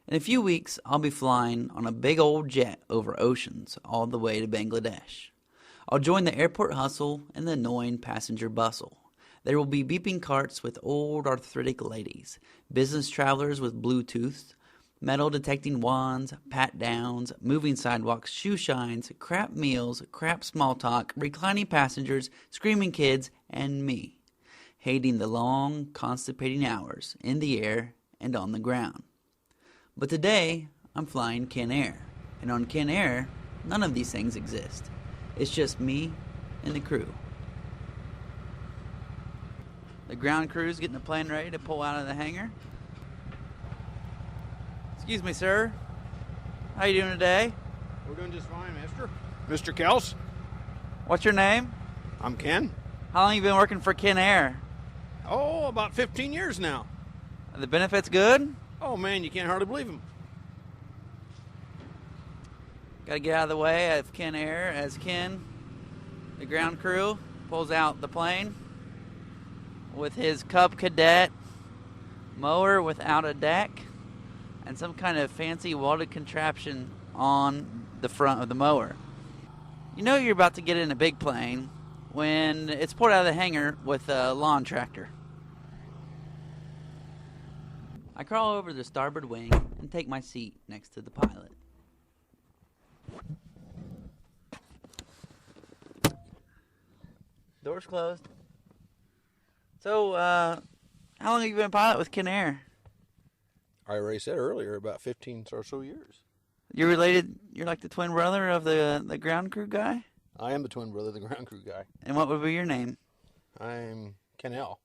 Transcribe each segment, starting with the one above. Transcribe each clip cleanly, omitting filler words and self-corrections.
In a few weeks, I'll be flying on a big old jet over oceans all the way to Bangladesh. I'll join the airport hustle and the annoying passenger bustle. There will be beeping carts with old arthritic ladies, business travelers with Bluetooth, metal detecting wands, pat downs, moving sidewalks, shoe shines, crap meals, crap small talk, reclining passengers, screaming kids, and me, hating the long, constipating hours in the air and on the ground. But today, I'm flying KenAir, and on KenAir, none of these things exist. It's just me and the crew. The ground crew's getting the plane ready to pull out of the hangar. Excuse me, sir. How you doing today? We're doing just fine, mister. Mr. Kels? What's your name? I'm Ken. How long you been working for KenAir? Oh, about 15 years now. Are the benefits good? Oh, man, you can't hardly believe them. Gotta get out of the way of KenAir as Ken, the ground crew, pulls out the plane with his Cub Cadet mower without a deck and some kind of fancy welded contraption on the front of the mower. You know you're about to get in a big plane when it's pulled out of the hangar with a lawn tractor. I crawl over the starboard wing and take my seat next to the pilot. Doors closed. So, how long have you been a pilot with KenAir? I already said earlier, about 15 or so years. You're related, you're like the twin brother of the ground crew guy? I am the twin brother of the ground crew guy. And what would be your name? I'm KenAir.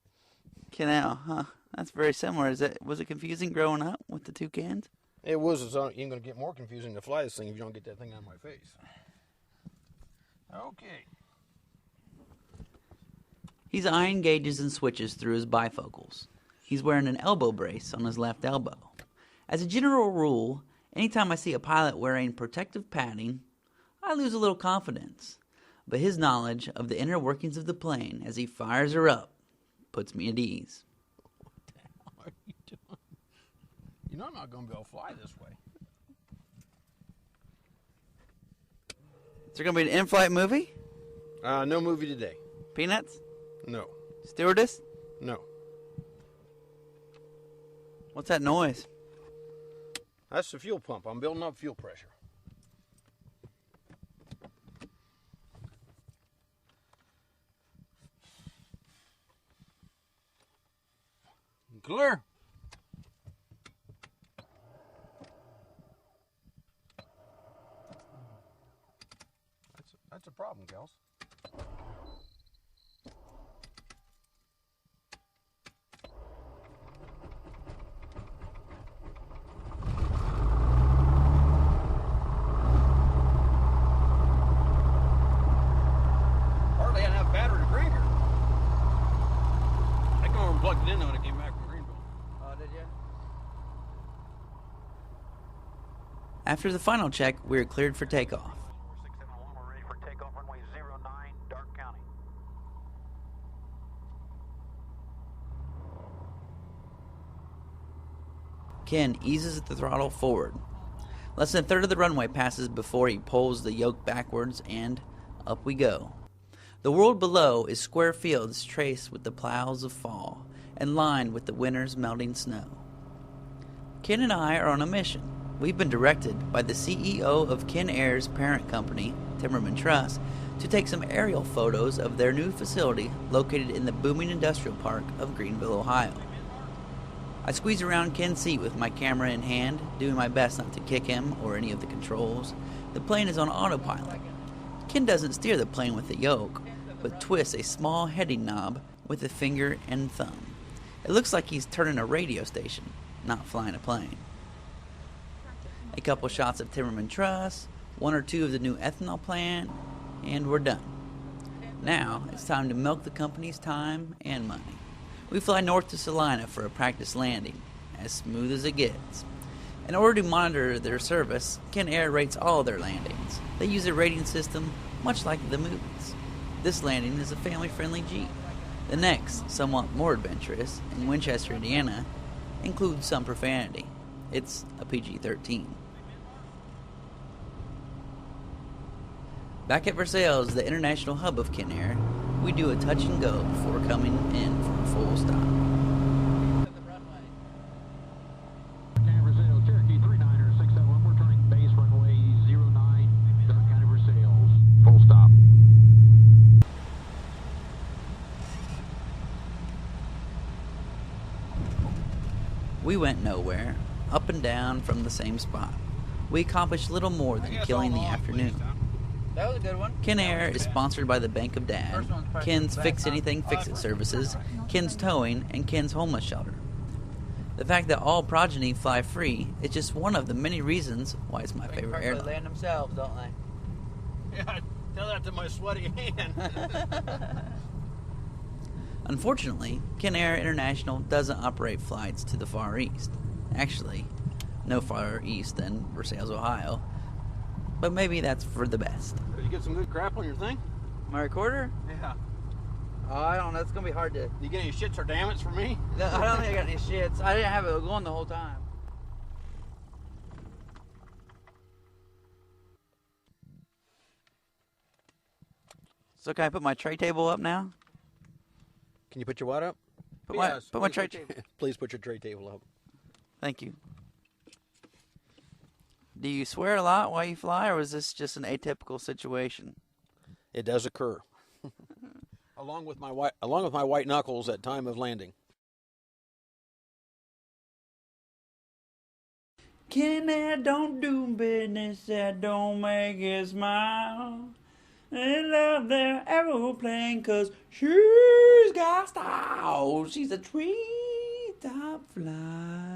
KenAir, huh? That's very similar. Was it confusing growing up with the two Kens? It was. It's going to get more confusing to fly this thing if you don't get that thing out of my face. Okay. He's eyeing gauges and switches through his bifocals. He's wearing an elbow brace on his left elbow. As a general rule, anytime I see a pilot wearing protective padding, I lose a little confidence. But his knowledge of the inner workings of the plane as he fires her up puts me at ease. What the hell are you doing? You know I'm not going to be able to fly this way. Is there going to be an in-flight movie? No movie today. Peanuts? No. Stewardess? No. What's that noise? That's the fuel pump. I'm building up fuel pressure. Clear. That's a problem, Kels. Hardly had enough battery to bring her. I come over and plugged it in when I came back from Greenville. Oh, did you? After the final check, we are cleared for takeoff. 671, we're ready for takeoff, runway 09, Dark County. Ken eases the throttle forward. Less than a third of the runway passes before he pulls the yoke backwards, and up we go. The world below is square fields traced with the plows of fall and lined with the winter's melting snow. Ken and I are on a mission. We've been directed by the CEO of KenAir's parent company, Timmerman Trust, to take some aerial photos of their new facility located in the booming industrial park of Greenville, Ohio. I squeeze around Ken's seat with my camera in hand, doing my best not to kick him or any of the controls. The plane is on autopilot. Ken doesn't steer the plane with the yoke, but twists a small heading knob with a finger and thumb. It looks like he's turning a radio station, not flying a plane. A couple shots of Timmerman Truss, one or two of the new ethanol plant, and we're done. Now it's time to milk the company's time and money. We fly north to Salina for a practice landing, as smooth as it gets. In order to monitor their service, KenAir rates all their landings. They use a rating system much like the movies. This landing is a family-friendly Jeep. The next, somewhat more adventurous, in Winchester, Indiana, includes some profanity. It's a PG-13. Back at Versailles, the international hub of KenAir, we do a touch and go before coming in for a full stop. KenAir Versailles, Cherokee 3967, we're turning base runway 09, Dark County Versailles, full stop. We went nowhere, up and down from the same spot. We accomplished little more than killing the afternoon. That was a good one. KenAir is sponsored by the Bank of Dad, Ken's Fix Anything Fix It services, Ken's Towing, and Ken's Homeless Shelter. The fact that all progeny fly free is just one of the many reasons why it's my favorite They airline. land themselves, don't they? Yeah, tell that to my sweaty hand. Unfortunately, KenAir International doesn't operate flights to the Far East. Actually, no farther east than Versailles, Ohio. But maybe that's for the best. Did you get some good crap on your thing? My recorder? Yeah. Oh, I don't know. It's going to be hard to... Did you get any shits or damage for me? No, I don't think I got any shits. I didn't have it going the whole time. So can I put my tray table up now? Can you put your what up? Put my tray table. Please put your tray table up. Thank you. Do you swear a lot while you fly, or is this just an atypical situation? It does occur. along with my white knuckles at time of landing. KenAir don't do business that don't make you smile. They love their aeroplane 'cause she's got style. She's a treetop fly.